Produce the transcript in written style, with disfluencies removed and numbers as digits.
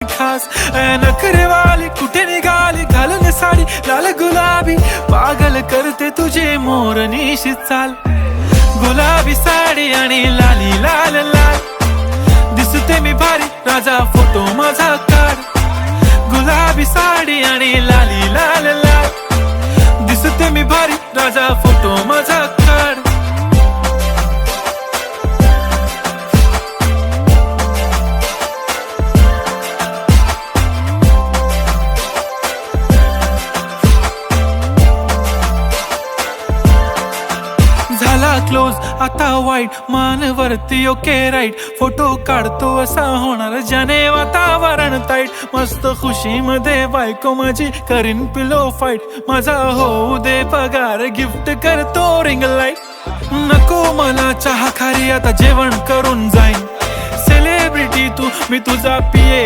खास नखरेवाली कुठे निघाली घालून साडी लाल गुलाबी पागल करते तुझे मोरनीशी चाल गुलाबी साडी आणि लाली लाल लाल दिसते मी भारी राजा फोटो माझा काढ गुलाबी साडी आणि लाली लाल लाल दिसते मी भारी राजा फोटो माझा काढ झाला क्लोज आता वाईट मानवरती ओके राईट फोटो काढतो असा होणार ज्याने वातावरण ताईट मस्त खुशी मध्ये बायको माझी करीन पिलो फाईट माझा होऊ दे पगार गिफ्ट करतो रिंग लाईट नको मला चहा खारी आता जेवण करून जाईन सेलिब्रिटी तू मी तुझा पिये